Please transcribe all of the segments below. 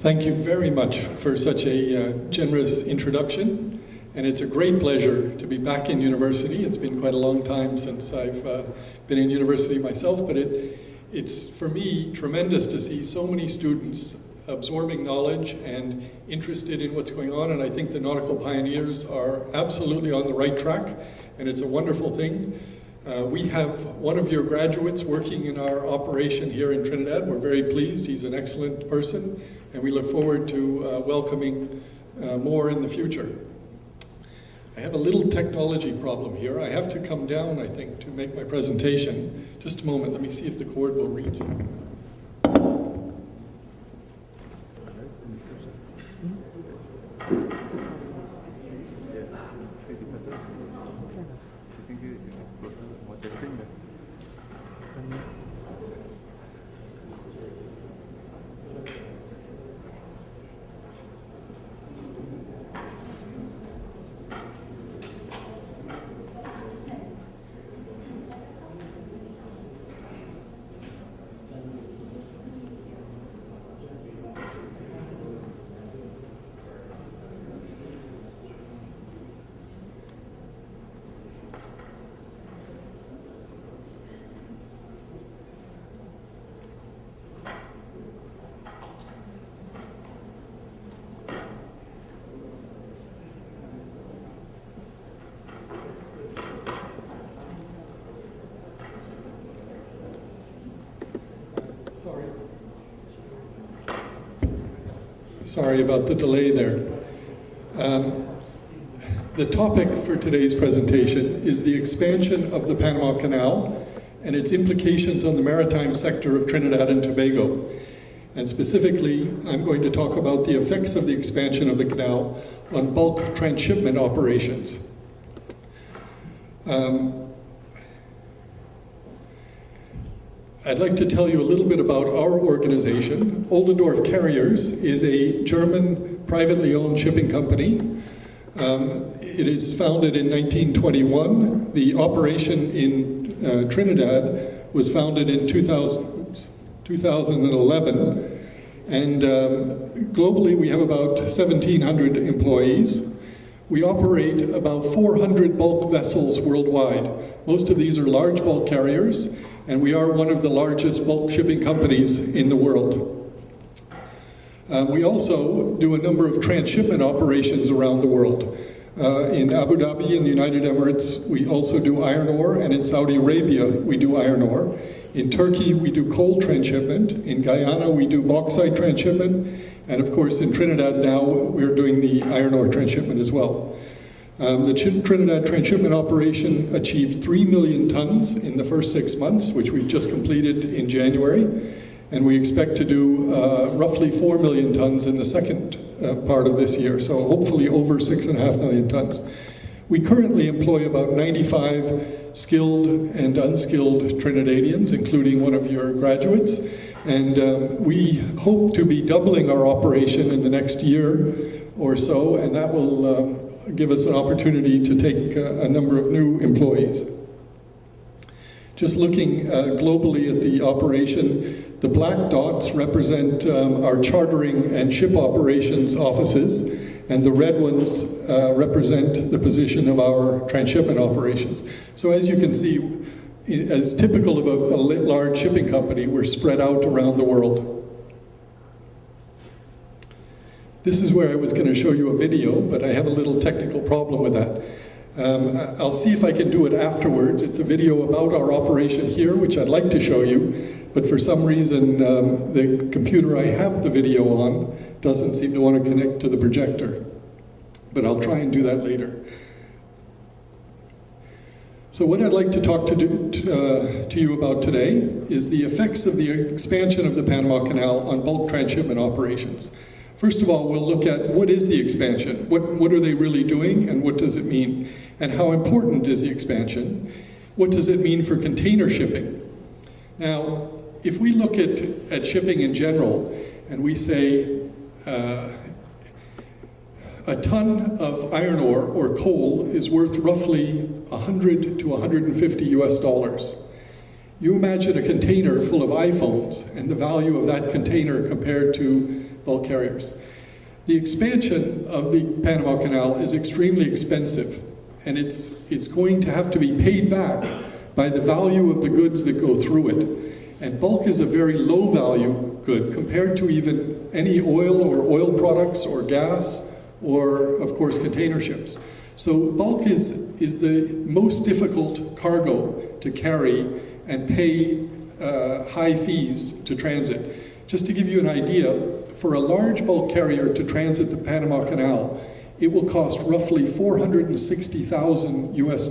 Thank you very much for such a generous introduction, and it's a great pleasure to be back in university. It's been quite a long time since I've been in university myself, but it's for me tremendous to see so many students absorbing knowledge and interested in what's going on, and I think the Nautical Pioneers are absolutely on the right track, and it's a wonderful thing. We have one of your graduates working in our operation here in Trinidad. We're very pleased. He's an excellent person, and we look forward to welcoming more in the future. I have a little technology problem here. I have to come down, I think, to make my presentation. Just a moment. Let me see if the cord will reach. Sorry about the delay there. The topic for today's presentation is the expansion of the Panama Canal and its implications on the maritime sector of Trinidad and Tobago. And specifically, I'm going to talk about the effects of the expansion of the canal on bulk transshipment operations. I'd like to tell you a little bit about our organization. Oldendorf Carriers is a German privately owned shipping company. It is founded in 1921. The operation in Trinidad was founded in 2011. And globally, we have about 1,700 employees. We operate about 400 bulk vessels worldwide. Most of these are large bulk carriers, and we are one of the largest bulk shipping companies in the world. We also do a number of transshipment operations around the world. In Abu Dhabi, in the United Emirates, we also do iron ore, and in Saudi Arabia, we do iron ore. In Turkey, we do coal transshipment. In Guyana, we do bauxite transshipment. And of course, in Trinidad now, we're doing the iron ore transshipment as well. The Trinidad transshipment operation achieved 3 million tons in the first 6 months, which we've just completed in January, and we expect to do roughly 4 million tons in the second part of this year, so hopefully over 6.5 million tons. We currently employ about 95 skilled and unskilled Trinidadians, including one of your graduates, and we hope to be doubling our operation in the next year or so, and that will give us an opportunity to take a number of new employees. Just looking globally at the operation, the black dots represent our chartering and ship operations offices, and the red ones represent the position of our transshipment operations. So as you can see, as typical of a large shipping company, we're spread out around the world. This is where I was going to show you a video, but I have a little technical problem with that. I'll see if I can do it afterwards. It's a video about our operation here, which I'd like to show you, but for some reason the computer I have the video on doesn't seem to want to connect to the projector. But I'll try and do that later. So what I'd like to talk to you about today is the effects of the expansion of the Panama Canal on bulk transshipment operations. First of all, we'll look at what is the expansion, what are they really doing, and what does it mean, and how important is the expansion, what does it mean for container shipping. Now, if we look at shipping in general, and we say a ton of iron ore or coal is worth roughly 100 to 150 US dollars. You imagine a container full of iPhones and the value of that container compared to bulk carriers. The expansion of the Panama Canal is extremely expensive, and it's going to have to be paid back by the value of the goods that go through it. And bulk is a very low value good compared to even any oil or oil products or gas or, of course, container ships. So bulk is the most difficult cargo to carry and pay high fees to transit. Just to give you an idea, for a large bulk carrier to transit the Panama Canal, it will cost roughly $460,000 US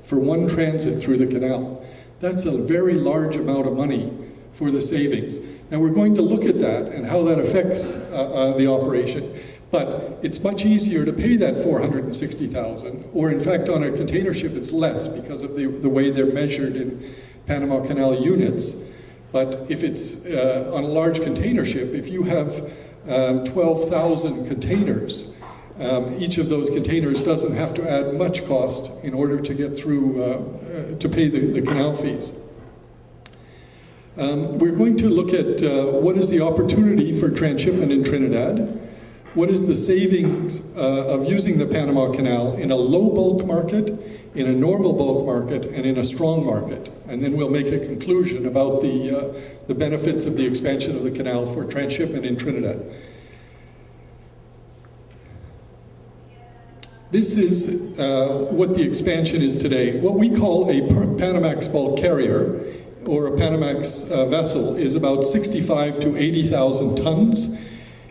for one transit through the canal. That's a very large amount of money for the savings. Now we're going to look at that and how that affects the operation. But it's much easier to pay that $460,000, or in fact on a container ship it's less because of the way they're measured in Panama Canal units. But if it's on a large container ship, if you have 12,000 containers, each of those containers doesn't have to add much cost in order to get through, to pay the canal fees. We're going to look at what is the opportunity for transshipment in Trinidad, what is the savings of using the Panama Canal in a low bulk market, in a normal bulk market, and in a strong market. And then we'll make a conclusion about the benefits of the expansion of the canal for transshipment in Trinidad. This is what the expansion is today. What we call a Panamax bulk carrier, or a Panamax vessel, is about 65 to 80,000 tons.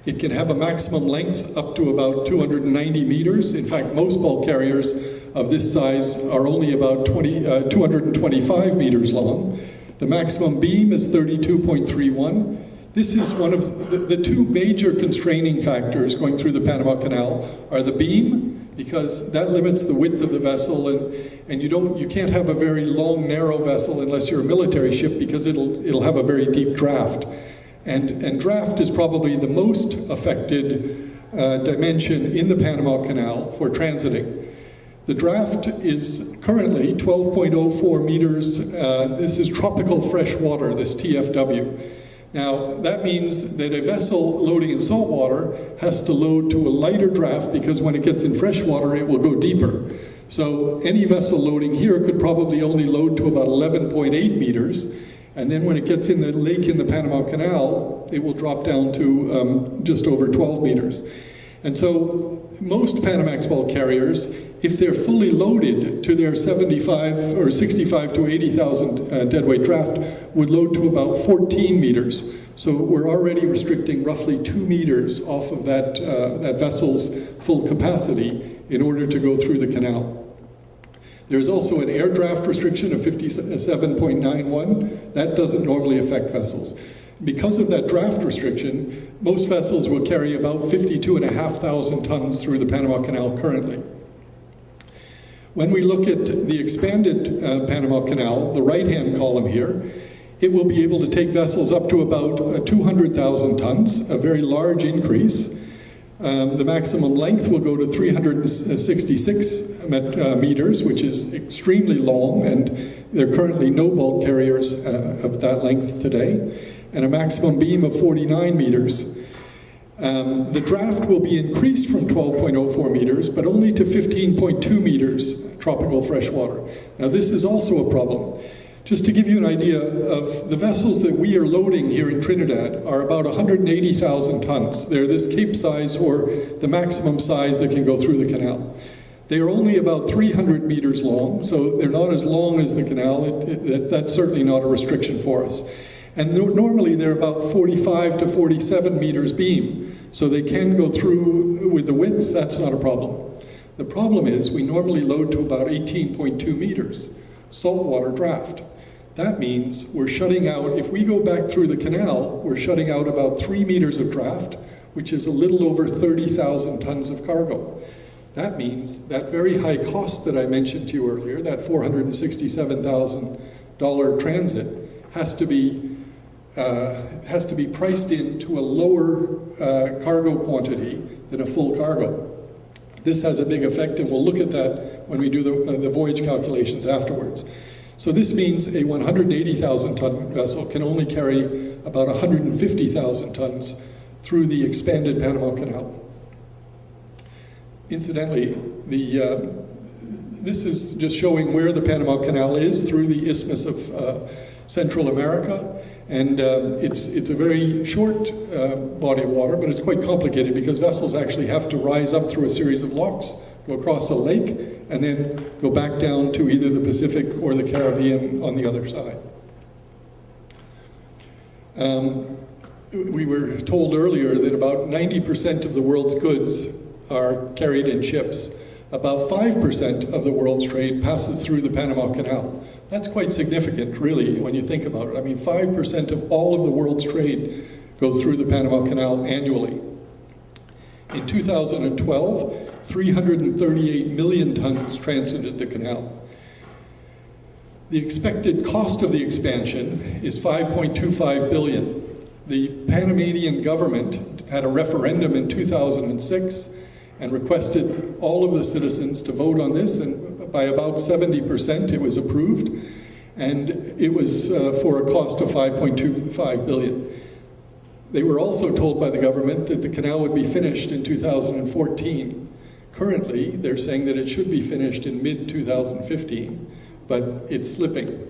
It can have a maximum length up to about 290 meters. In fact, most bulk carriers of this size are only about 225 meters long. The maximum beam is 32.31. This is one of the two major constraining factors going through the Panama Canal are the beam, because that limits the width of the vessel, and you can't have a very long, narrow vessel unless you're a military ship, because it'll have a very deep draft. And draft is probably the most affected dimension in the Panama Canal for transiting. The draft is currently 12.04 meters. This is tropical fresh water, this TFW. Now, that means that a vessel loading in salt water has to load to a lighter draft, because when it gets in fresh water, it will go deeper. So any vessel loading here could probably only load to about 11.8 meters. And then when it gets in the lake in the Panama Canal, it will drop down to just over 12 meters. And so most Panamax bulk carriers, if they're fully loaded to their 75 or 65 to 80,000 deadweight draft, would load to about 14 meters. So we're already restricting roughly 2 meters off of that vessel's full capacity in order to go through the canal. There's also an air draft restriction of 57.91. That doesn't normally affect vessels. Because of that draft restriction, most vessels will carry about 52,500 tons through the Panama Canal currently. When we look at the expanded Panama Canal, the right-hand column here, it will be able to take vessels up to about 200,000 tons, a very large increase. The maximum length will go to 366 meters, which is extremely long, and there are currently no bulk carriers of that length today, and a maximum beam of 49 meters. The draft will be increased from 12.04 meters, but only to 15.2 meters tropical freshwater. Now this is also a problem. Just to give you an idea of the vessels that we are loading here in Trinidad are about 180,000 tons. They're this Cape size, or the maximum size that can go through the canal. They are only about 300 meters long, so they're not as long as the canal. That's certainly not a restriction for us. And normally they're about 45 to 47 meters beam, so they can go through with the width. That's not a problem. The problem is we normally load to about 18.2 meters, saltwater draft. That means we're shutting out, if we go back through the canal, we're shutting out about 3 meters of draft, which is a little over 30,000 tons of cargo. That means that very high cost that I mentioned to you earlier, that $467,000 transit, has to be priced into a lower cargo quantity than a full cargo. This has a big effect, and we'll look at that when we do the voyage calculations afterwards. So this means a 180,000 ton vessel can only carry about 150,000 tons through the expanded Panama Canal. Incidentally, this is just showing where the Panama Canal is through the Isthmus of Central America. And it's a very short body of water, but it's quite complicated because vessels actually have to rise up through a series of locks, go across a lake, and then go back down to either the Pacific or the Caribbean on the other side. We were told earlier that about 90% of the world's goods are carried in ships. About 5% of the world's trade passes through the Panama Canal. That's quite significant, really, when you think about it. I mean, 5% of all of the world's trade goes through the Panama Canal annually. In 2012, 338 million tons transited the canal. The expected cost of the expansion is $5.25 billion. The Panamanian government had a referendum in 2006 and requested all of the citizens to vote on this, and by about 70% it was approved, and it was for a cost of $5.25 billion. They were also told by the government that the canal would be finished in 2014. Currently, they're saying that it should be finished in mid-2015, but it's slipping.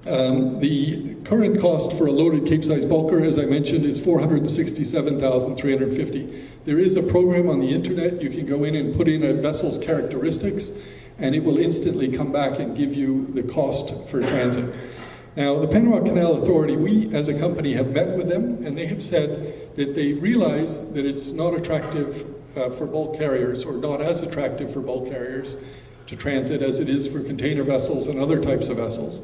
The current cost for a loaded Capesize bulker, as I mentioned, is $467,350. There is a program on the internet. You can go in and put in a vessel's characteristics, and it will instantly come back and give you the cost for transit. Now, the Panama Canal Authority, we as a company have met with them, and they have said that they realize that it's not attractive for bulk carriers, or not as attractive for bulk carriers to transit as it is for container vessels and other types of vessels.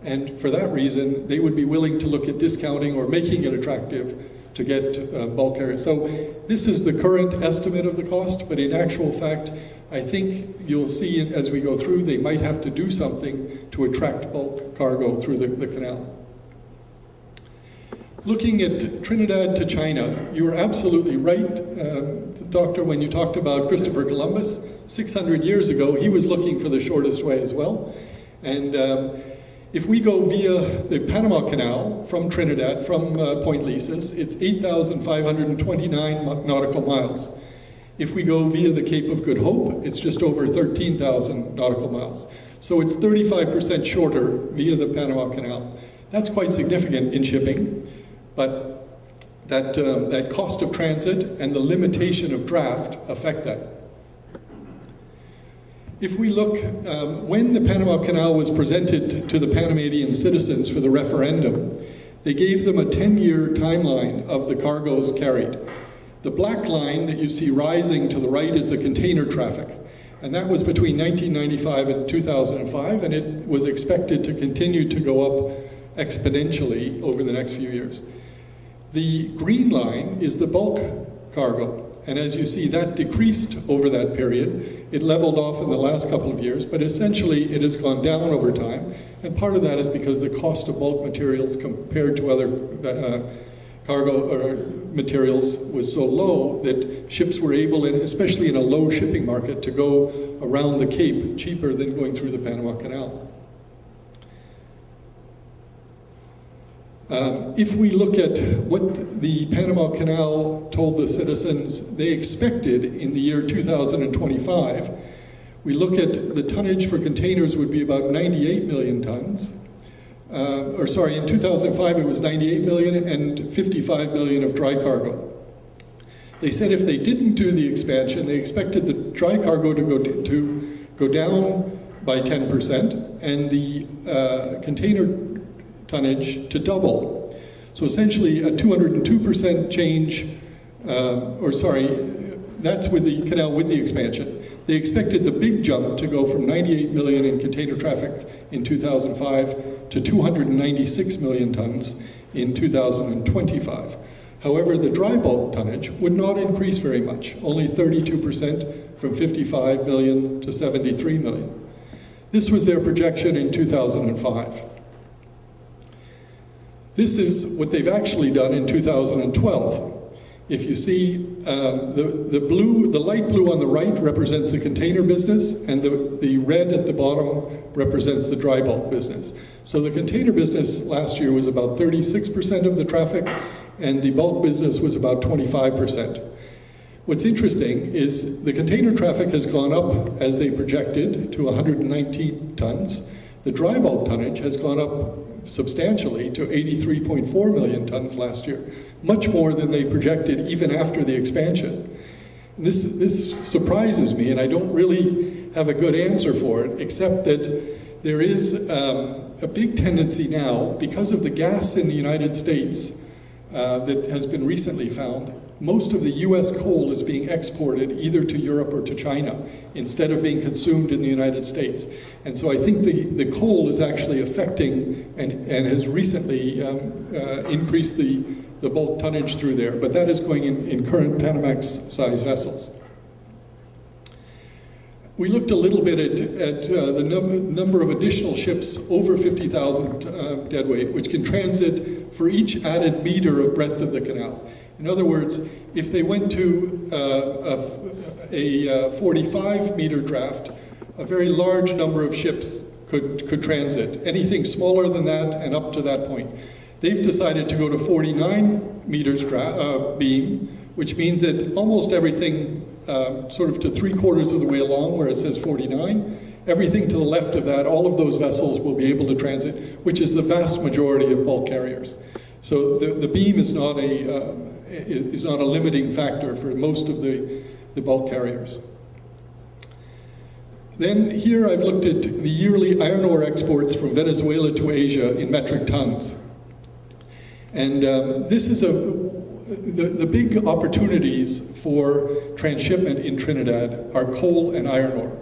And for that reason, they would be willing to look at discounting or making it attractive to get bulk carriers. So this is the current estimate of the cost, but in actual fact, I think you'll see as we go through, they might have to do something to attract bulk cargo through the canal. Looking at Trinidad to China, you were absolutely right, Doctor, when you talked about Christopher Columbus. 600 years ago, he was looking for the shortest way as well. And if we go via the Panama Canal from Trinidad, from Point Lisas, it's 8,529 nautical miles. If we go via the Cape of Good Hope, it's just over 13,000 nautical miles. So it's 35% shorter via the Panama Canal. That's quite significant in shipping, but that cost of transit and the limitation of draft affect that. If we look, when the Panama Canal was presented to the Panamanian citizens for the referendum, they gave them a 10-year timeline of the cargoes carried. The black line that you see rising to the right is the container traffic, and that was between 1995 and 2005, and it was expected to continue to go up exponentially over the next few years. The green line is the bulk cargo. And as you see, that decreased over that period. It leveled off in the last couple of years, but essentially it has gone down over time. And part of that is because the cost of bulk materials compared to other cargo or materials was so low that ships were able, especially in a low shipping market, to go around the Cape cheaper than going through the Panama Canal. If we look at what the Panama Canal told the citizens they expected in the year 2025, we look at the tonnage for containers would be about 98 million tons. In 2005 it was 98 million and 55 million of dry cargo. They said if they didn't do the expansion, they expected the dry cargo to go down by 10% and the container tonnage to double. So essentially a 202% change, that's with the canal with the expansion. They expected the big jump to go from 98 million in container traffic in 2005 to 296 million tons in 2025. However, the dry bulk tonnage would not increase very much, only 32% from 55 million to 73 million. This was their projection in 2005. This is what they've actually done in 2012. If you see, the light blue on the right represents the container business, and the red at the bottom represents the dry bulk business. So the container business last year was about 36% of the traffic, and the bulk business was about 25%. What's interesting is the container traffic has gone up as they projected to 119 tons. The dry bulk tonnage has gone up substantially to 83.4 million tons last year, much more than they projected even after the expansion. And this surprises me, and I don't really have a good answer for it, except that there is a big tendency now, because of the gas in the United States that has been recently found, most of the US coal is being exported either to Europe or to China instead of being consumed in the United States. And so I think the coal is actually affecting and has recently increased the bulk tonnage through there, but that is going in current Panamax-size vessels. We looked a little bit at the number of additional ships over 50,000 deadweight, which can transit for each added meter of breadth of the canal. In other words, if they went to a 45-meter draft, a very large number of ships could transit. Anything smaller than that and up to that point. They've decided to go to 49 meters beam, which means that almost everything sort of to 3/4 of the way along where it says 49, everything to the left of that, all of those vessels will be able to transit, which is the vast majority of bulk carriers. So the beam is not a limiting factor for most of the bulk carriers. Then here I've looked at the yearly iron ore exports from Venezuela to Asia in metric tons. And this is the big opportunities for transshipment in Trinidad are coal and iron ore.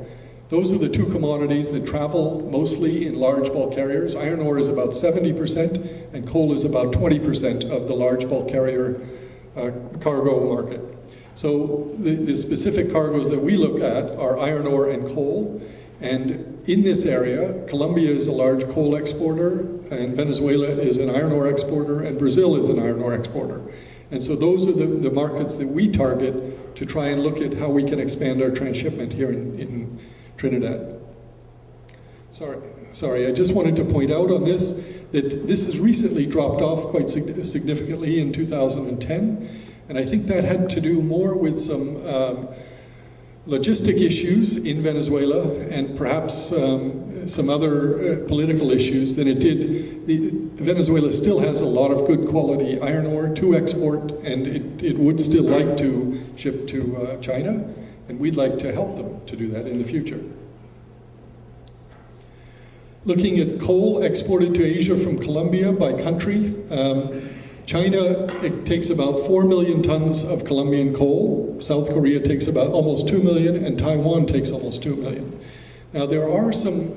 Those are the two commodities that travel mostly in large bulk carriers. Iron ore is about 70% and coal is about 20% of the large bulk carrier cargo market. So the specific cargoes that we look at are iron ore and coal. And in this area, Colombia is a large coal exporter, and Venezuela is an iron ore exporter, and Brazil is an iron ore exporter. And so those are the markets that we target to try and look at how we can expand our transshipment here in Trinidad. Sorry, I just wanted to point out on this that this has recently dropped off quite significantly in 2010, and I think that had to do more with some logistic issues in Venezuela and perhaps some other political issues than it did. Venezuela still has a lot of good quality iron ore to export, and it would still like to ship to China, and we'd like to help them to do that in the future. Looking at coal exported to Asia from Colombia by country, China takes about 4 million tons of Colombian coal. South Korea takes about almost 2 million, and Taiwan takes almost 2 million. Now there are some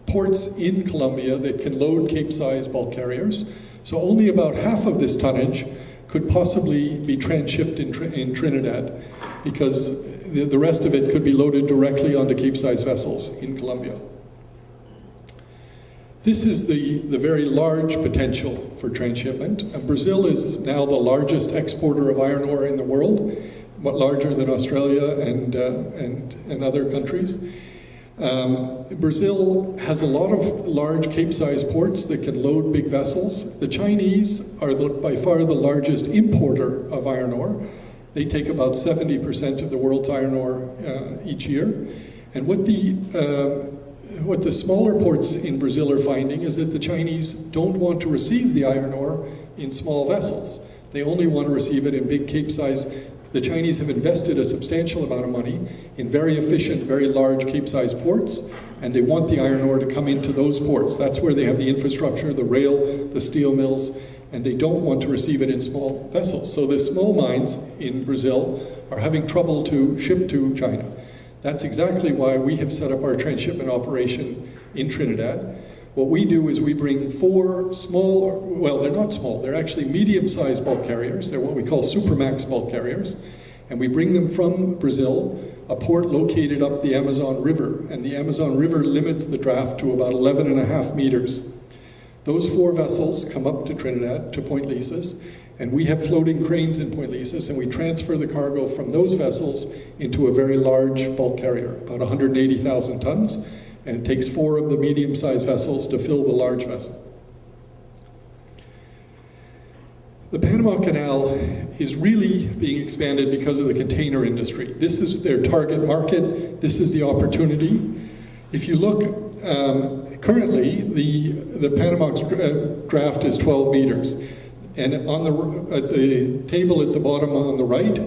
ports in Colombia that can load Cape-size bulk carriers, so only about half of this tonnage could possibly be transshipped in Trinidad, because the rest of it could be loaded directly onto Cape-size vessels in Colombia. This is the very large potential for transshipment. Brazil is now the largest exporter of iron ore in the world, larger than Australia and other countries. Brazil has a lot of large Cape-size ports that can load big vessels. The Chinese are by far the largest importer of iron ore. They take about 70% of the world's iron ore each year. And what the smaller ports in Brazil are finding is that the Chinese don't want to receive the iron ore in small vessels. They only want to receive it in big Cape-size. The Chinese have invested a substantial amount of money in very efficient, very large Cape-size ports, and they want the iron ore to come into those ports. That's where they have the infrastructure, the rail, the steel mills, and they don't want to receive it in small vessels. So the small mines in Brazil are having trouble to ship to China. That's exactly why we have set up our transshipment operation in Trinidad. What we do is we bring 4 small, well, they're not small, they're actually medium-sized bulk carriers. They're what we call Supermax bulk carriers. And we bring them from Brazil, a port located up the Amazon River. And the Amazon River limits the draft to about 11.5 meters. Those 4 vessels come up to Trinidad, to Point Lisas, and we have floating cranes in Point Lisas, and we transfer the cargo from those vessels into a very large bulk carrier, about 180,000 tons, and it takes 4 of the medium-sized vessels to fill the large vessel. The Panama Canal is really being expanded because of the container industry. This is their target market. This is the opportunity. If you look, currently, the Panama draft is 12 meters. And at the table at the bottom on the right,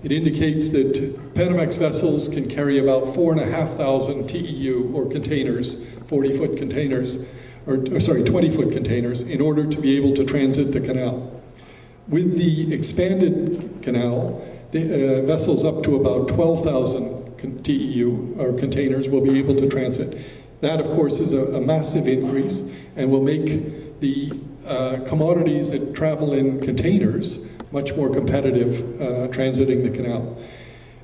it indicates that Panamax vessels can carry about 4,500 TEU, or containers, 40-foot containers, or sorry, 20-foot containers, in order to be able to transit the canal. With the expanded canal, the vessels up to about 12,000 TEU, or containers, will be able to transit. That, of course, is a massive increase and will make the commodities that travel in containers much more competitive transiting the canal.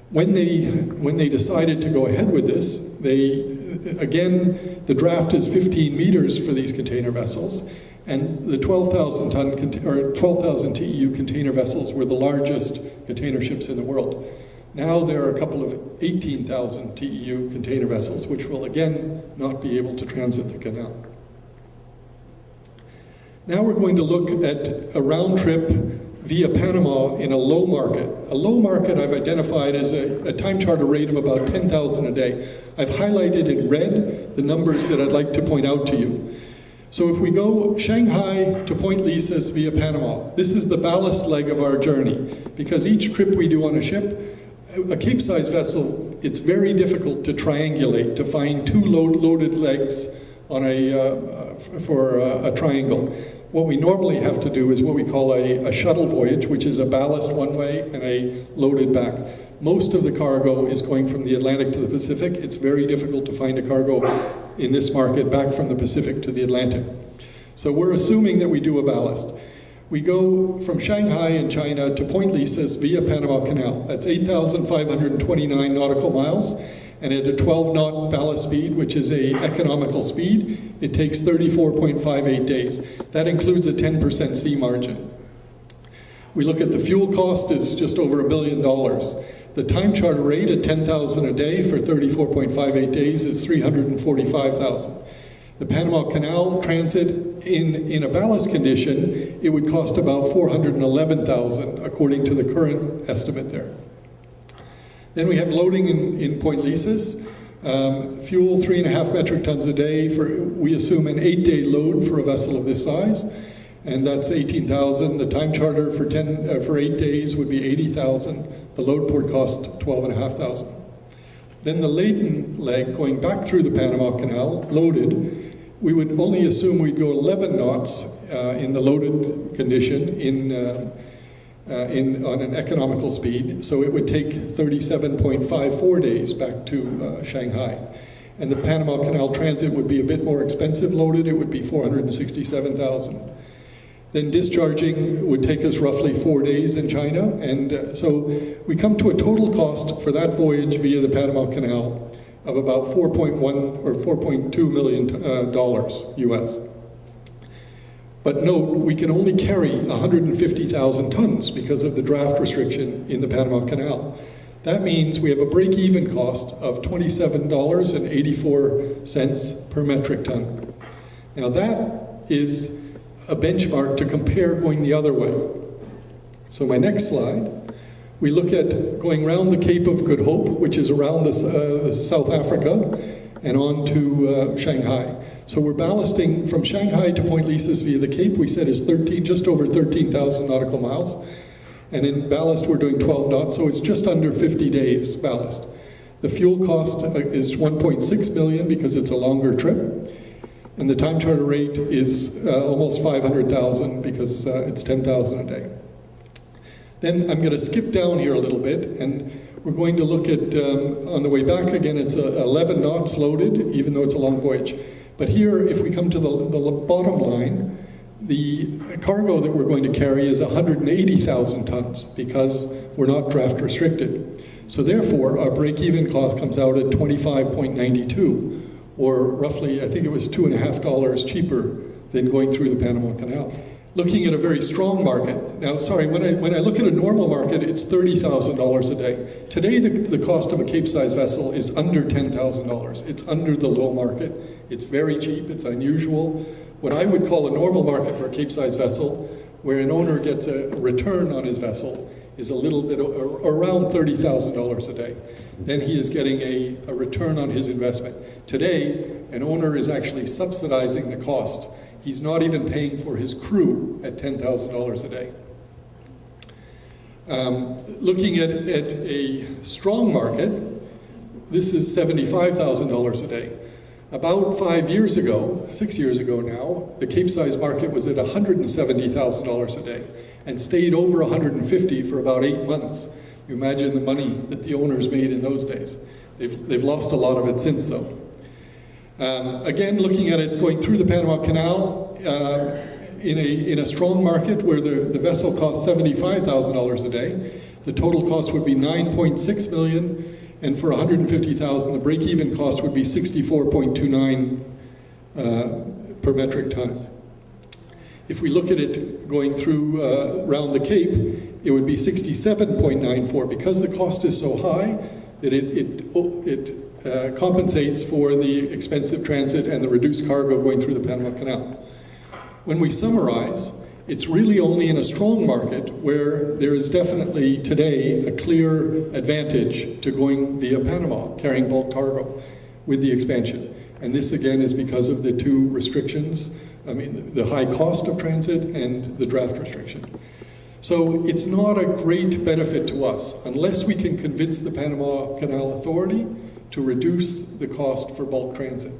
When they decided to go ahead with this, again, the draft is 15 meters for these container vessels, and the 12,000 TEU container vessels were the largest container ships in the world. Now there are a couple of 18,000 TEU container vessels, which will again not be able to transit the canal. Now we're going to look at a round trip via Panama in a low market. A low market I've identified as a time charter rate of about 10,000 a day. I've highlighted in red the numbers that I'd like to point out to you. So if we go Shanghai to Point Lisas via Panama, this is the ballast leg of our journey, because each trip we do on a ship, a Cape-size vessel, it's very difficult to triangulate, to find two loaded legs on for a triangle. What we normally have to do is what we call a shuttle voyage, which is a ballast one way and a loaded back. Most of the cargo is going from the Atlantic to the Pacific. It's very difficult to find a cargo in this market back from the Pacific to the Atlantic. So we're assuming that we do a ballast. We go from Shanghai in China to Point Lisas via Panama Canal. That's 8,529 nautical miles. And at a 12-knot ballast speed, which is an economical speed, it takes 34.58 days. That includes a 10% sea margin. We look at the fuel cost is just over $1 billion. The time charter rate at 10,000 a day for 34.58 days is 345,000. The Panama Canal transit in a ballast condition, it would cost about 411,000 according to the current estimate there. Then we have loading in Point Lisas. Fuel, 3.5 metric tons a day we assume an 8-day load for a vessel of this size, and that's 18,000. The time charter for 8 days would be 80,000. The load port cost 12,500. Then the laden leg going back through the Panama Canal, loaded, we would only assume we'd go 11 knots in the loaded condition on an economical speed, so it would take 37.54 days back to Shanghai. And the Panama Canal transit would be a bit more expensive loaded, it would be 467,000. Then discharging would take us roughly 4 days in China, and so we come to a total cost for that voyage via the Panama Canal of about $4.1 or $4.2 million US. But note, we can only carry 150,000 tons because of the draft restriction in the Panama Canal. That means we have a break-even cost of $27.84 per metric ton. Now that is a benchmark to compare going the other way. So my next slide, we look at going around the Cape of Good Hope, which is around South Africa, and on to Shanghai. So we're ballasting from Shanghai to Point Lisas via the Cape, we said is just over 13,000 nautical miles. And in ballast, we're doing 12 knots, so it's just under 50 days ballast. The fuel cost is 1.6 million because it's a longer trip. And the time charter rate is almost 500,000 because it's 10,000 a day. Then I'm going to skip down here a little bit, and we're going to look at, on the way back again, it's 11 knots loaded, even though it's a long voyage. But here, if we come to the bottom line, the cargo that we're going to carry is 180,000 tons because we're not draft restricted. So therefore, our break-even cost comes out at 25.92, or roughly, I think it was $2.50 cheaper than going through the Panama Canal. Looking at a very strong market. Now, sorry, when I look at a normal market, it's $30,000 a day. Today, the cost of a Cape-size vessel is under $10,000. It's under the low market. It's very cheap, it's unusual. What I would call a normal market for a Cape-size vessel where an owner gets a return on his vessel is a little bit around $30,000 a day. Then he is getting a return on his investment. Today, an owner is actually subsidizing the cost. He's not even paying for his crew at $10,000 a day. Looking at a strong market, this is $75,000 a day. About 5 years ago, 6 years ago now, the Capesize market was at $170,000 a day and stayed over $150,000 for about 8 months. You imagine the money that the owners made in those days. They've lost a lot of it since, though. Again, looking at it going through the Panama Canal, in a strong market where the vessel costs $75,000 a day, the total cost would be $9.6 million, and for $150,000, the break-even cost would be $64.29 per metric ton. If we look at it going through around the Cape, it would be $67.94. Because the cost is so high that it compensates for the expensive transit and the reduced cargo going through the Panama Canal. When we summarize, it's really only in a strong market where there is definitely today a clear advantage to going via Panama, carrying bulk cargo with the expansion. And this again is because of the two restrictions, the high cost of transit and the draft restriction. So it's not a great benefit to us unless we can convince the Panama Canal Authority to reduce the cost for bulk transit.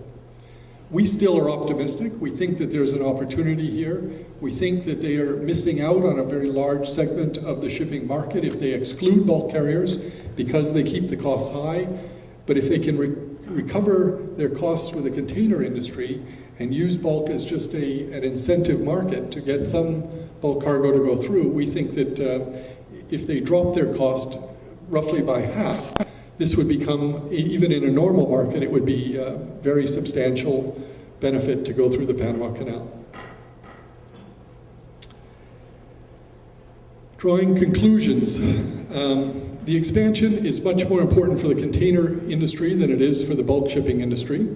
We still are optimistic. We think that there's an opportunity here. We think that they are missing out on a very large segment of the shipping market if they exclude bulk carriers because they keep the costs high. But if they can recover their costs with the container industry and use bulk as just an incentive market to get some bulk cargo to go through, we think that if they drop their cost roughly by half, this would become, even in a normal market, it would be a very substantial benefit to go through the Panama Canal. Drawing conclusions. The expansion is much more important for the container industry than it is for the bulk shipping industry.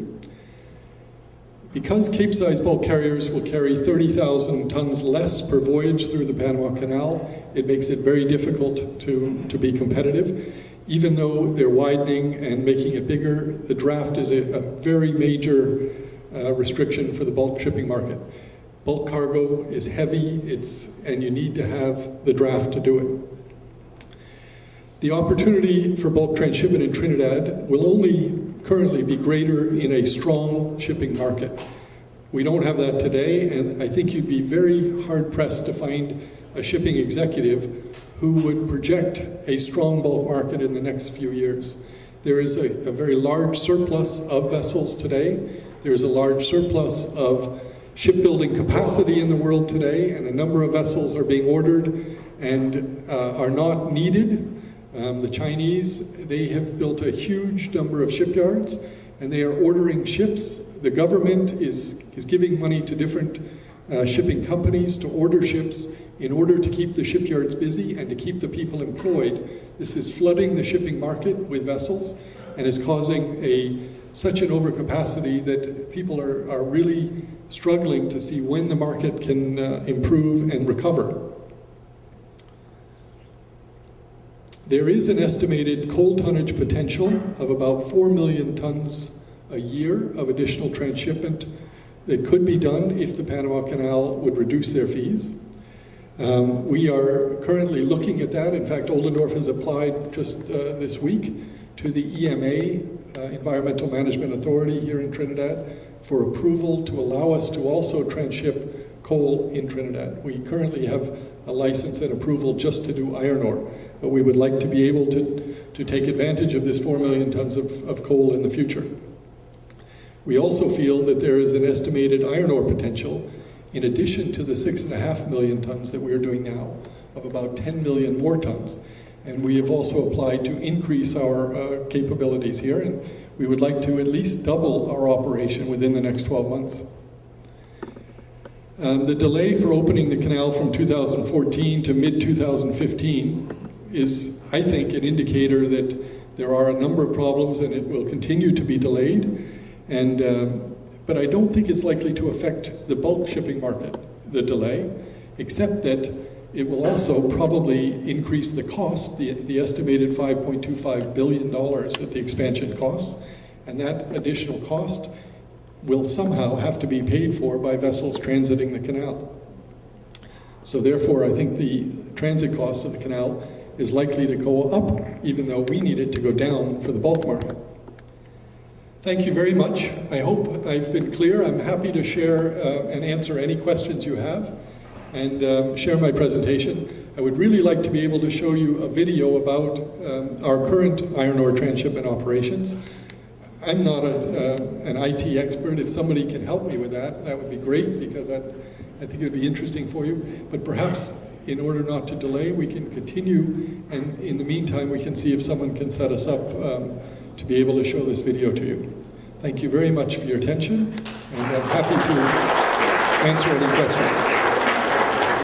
Because Capesize bulk carriers will carry 30,000 tons less per voyage through the Panama Canal, it makes it very difficult to be competitive. Even though they're widening and making it bigger, the draft is a very major restriction for the bulk shipping market. Bulk cargo is heavy, and you need to have the draft to do it. The opportunity for bulk transshipment in Trinidad will only currently be greater in a strong shipping market. We don't have that today, and I think you'd be very hard-pressed to find a shipping executive who would project a strong bulk market in the next few years. There is a very large surplus of vessels today. There's a large surplus of shipbuilding capacity in the world today, and a number of vessels are being ordered and are not needed. The Chinese, they have built a huge number of shipyards, and they are ordering ships. The government is giving money to different shipping companies to order ships in order to keep the shipyards busy and to keep the people employed. This is flooding the shipping market with vessels and is causing such an overcapacity that people are really struggling to see when the market can improve and recover. There is an estimated coal tonnage potential of about 4 million tons a year of additional transshipment that could be done if the Panama Canal would reduce their fees. We are currently looking at that. In fact, Oldendorf has applied just this week to the EMA, Environmental Management Authority here in Trinidad, for approval to allow us to also transship coal in Trinidad. We currently have a license and approval just to do iron ore, but we would like to be able to take advantage of this 4 million tons of coal in the future. We also feel that there is an estimated iron ore potential in addition to the 6.5 million tons that we're doing now, of about 10 million more tons. And we have also applied to increase our capabilities here, and we would like to at least double our operation within the next 12 months. The delay for opening the canal from 2014 to mid-2015 is, I think, an indicator that there are a number of problems and it will continue to be delayed. But I don't think it's likely to affect the bulk shipping market, the delay. except that it will also probably increase the cost, the estimated $5.25 billion that the expansion costs, and that additional cost will somehow have to be paid for by vessels transiting the canal. So therefore, I think the transit cost of the canal is likely to go up, even though we need it to go down for the bulk market. Thank you very much. I hope I've been clear. I'm happy to share and answer any questions you have and share my presentation. I would really like to be able to show you a video about our current iron ore transshipment operations. I'm not an IT expert. If somebody can help me with that, that would be great, because I think it would be interesting for you. But perhaps in order not to delay, we can continue, and in the meantime, we can see if someone can set us up to be able to show this video to you. Thank you very much for your attention, and I'm happy to answer any questions.